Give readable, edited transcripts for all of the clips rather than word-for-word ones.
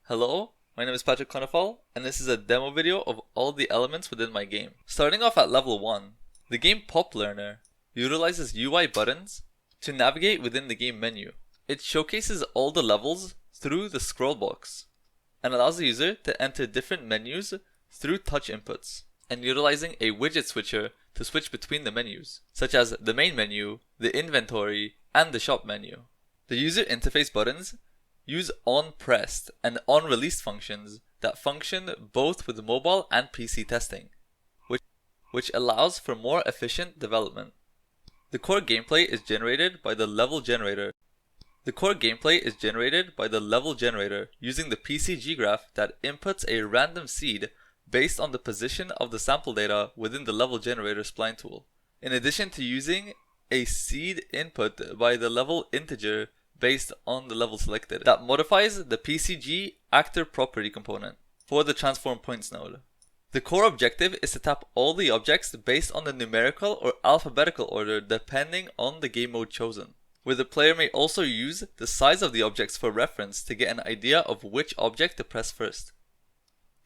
Hello, my name is Patrick Conifal, and this is a demo video of all the elements within my game. Starting off at level 1, the game PopLearner utilizes UI buttons to navigate within the game menu. It showcases all the levels through the scroll box, and allows the user to enter different menus through touch inputs, and utilizing a widget switcher to switch between the menus, such as the main menu, the inventory, and the shop menu. The user interface buttons use onPressed and onReleased functions that function both with mobile and PC testing, which allows for more efficient development. The core gameplay is generated by the level generator. Using the PCG graph that inputs a random seed based on the position of the sample data within the level generator spline tool. In addition to using a seed input by the level integer based on the level selected that modifies the PCG actor property component for the transform points node. The core objective is to tap all the objects based on the numerical or alphabetical order depending on the game mode chosen, where the player may also use the size of the objects for reference to get an idea of which object to press first.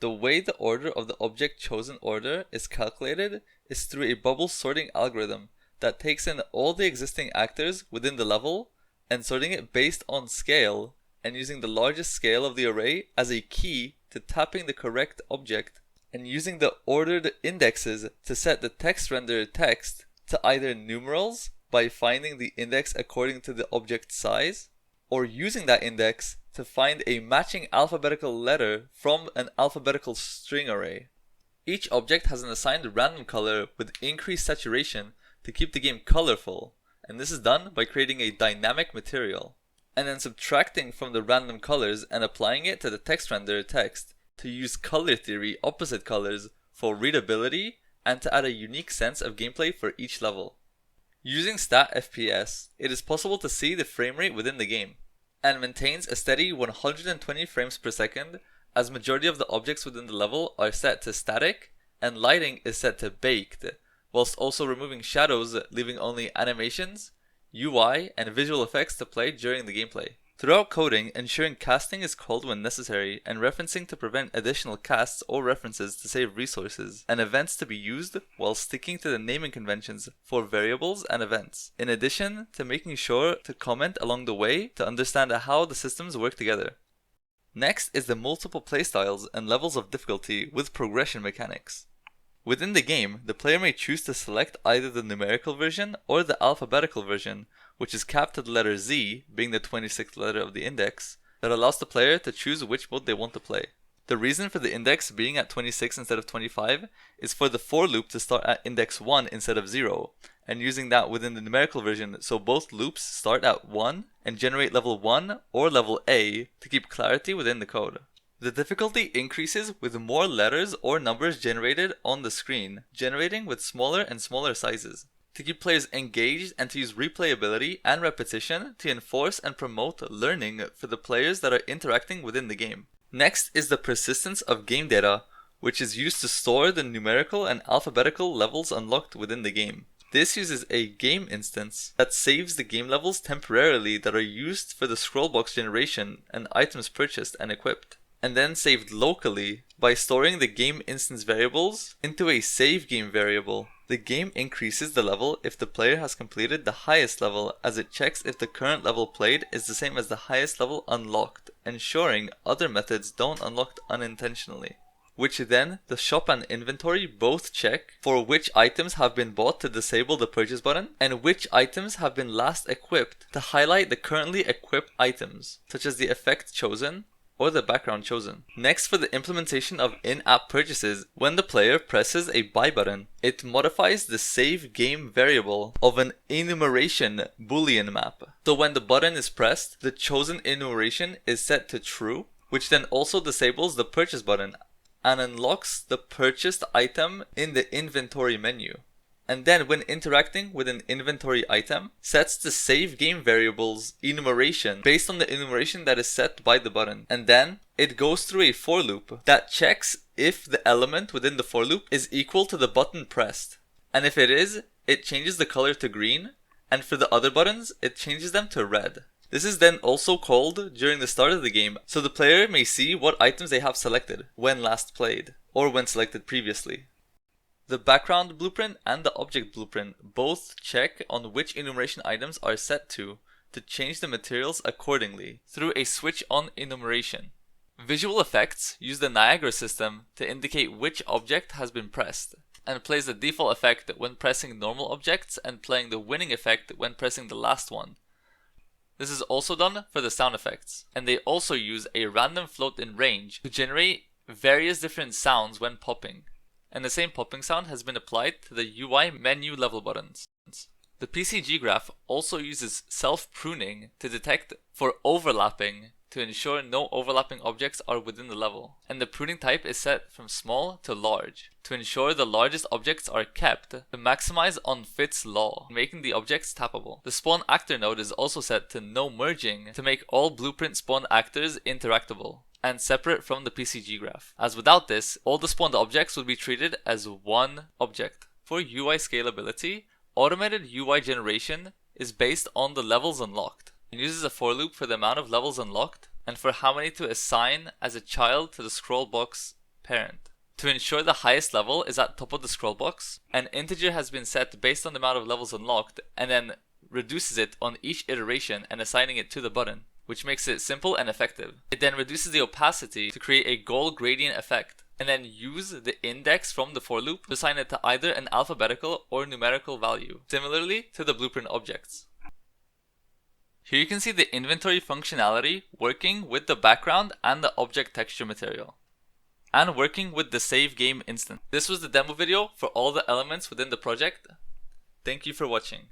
The way the order of the object chosen order is calculated is through a bubble sorting algorithm that takes in all the existing actors within the level and sorting it based on scale, and using the largest scale of the array as a key to tapping the correct object, and using the ordered indexes to set the text rendered text to either numerals by finding the index according to the object size, or using that index to find a matching alphabetical letter from an alphabetical string array. Each object has an assigned random color with increased saturation to keep the game colorful, and this is done by creating a dynamic material, and then subtracting from the random colors and applying it to the text rendered text to use color theory opposite colors for readability and to add a unique sense of gameplay for each level. Using stat FPS, it is possible to see the frame rate within the game, and maintains a steady 120 frames per second as majority of the objects within the level are set to static and lighting is set to baked, whilst also removing shadows, leaving only animations, UI, and visual effects to play during the gameplay. Throughout coding, ensuring casting is called when necessary and referencing to prevent additional casts or references to save resources, and events to be used while sticking to the naming conventions for variables and events, in addition to making sure to comment along the way to understand how the systems work together. Next is the multiple playstyles and levels of difficulty with progression mechanics. Within the game, the player may choose to select either the numerical version or the alphabetical version, which is capped to the letter Z, being the 26th letter of the index, that allows the player to choose which mode they want to play. The reason for the index being at 26 instead of 25 is for the for loop to start at index 1 instead of 0, and using that within the numerical version so both loops start at 1 and generate level 1 or level A to keep clarity within the code. The difficulty increases with more letters or numbers generated on the screen, generating with smaller and smaller sizes, to keep players engaged and to use replayability and repetition to enforce and promote learning for the players that are interacting within the game. Next is the persistence of game data, which is used to store the numerical and alphabetical levels unlocked within the game. This uses a game instance that saves the game levels temporarily that are used for the scroll box generation and items purchased and equipped, and then saved locally by storing the game instance variables into a save game variable. The game increases the level if the player has completed the highest level, as it checks if the current level played is the same as the highest level unlocked, ensuring other methods don't unlock unintentionally, which then the shop and inventory both check for which items have been bought to disable the purchase button, and which items have been last equipped to highlight the currently equipped items, such as the effect chosen or the background chosen. Next, for the implementation of in-app purchases, when the player presses a buy button, it modifies the save game variable of an enumeration boolean map. So when the button is pressed, the chosen enumeration is set to true, which then also disables the purchase button and unlocks the purchased item in the inventory menu. And then when interacting with an inventory item, sets the save game variable's enumeration based on the enumeration that is set by the button. And then it goes through a for loop that checks if the element within the for loop is equal to the button pressed. And if it is, it changes the color to green, and for the other buttons, it changes them to red. This is then also called during the start of the game, so the player may see what items they have selected when last played, or when selected previously. The background blueprint and the object blueprint both check on which enumeration items are set to change the materials accordingly through a switch on enumeration. Visual effects use the Niagara system to indicate which object has been pressed, and plays the default effect when pressing normal objects and playing the winning effect when pressing the last one. This is also done for the sound effects, and they also use a random float in range to generate various different sounds when popping, and the same popping sound has been applied to the UI menu level buttons. The PCG graph also uses self-pruning to detect for overlapping to ensure no overlapping objects are within the level, and the pruning type is set from small to large to ensure the largest objects are kept to maximize on Fit's law, making the objects tappable. The spawn actor node is also set to no merging to make all blueprint spawn actors interactable and separate from the PCG graph, as without this, all the spawned objects would be treated as one object. For UI scalability, automated UI generation is based on the levels unlocked and uses a for loop for the amount of levels unlocked and for how many to assign as a child to the scroll box parent. To ensure the highest level is at top of the scroll box, an integer has been set based on the amount of levels unlocked and then reduces it on each iteration and assigning it to the button, which makes it simple and effective. It then reduces the opacity to create a goal gradient effect, and then use the index from the for loop to assign it to either an alphabetical or numerical value, similarly to the blueprint objects. Here you can see the inventory functionality working with the background and the object texture material, and working with the save game instance. This was the demo video for all the elements within the project. Thank you for watching.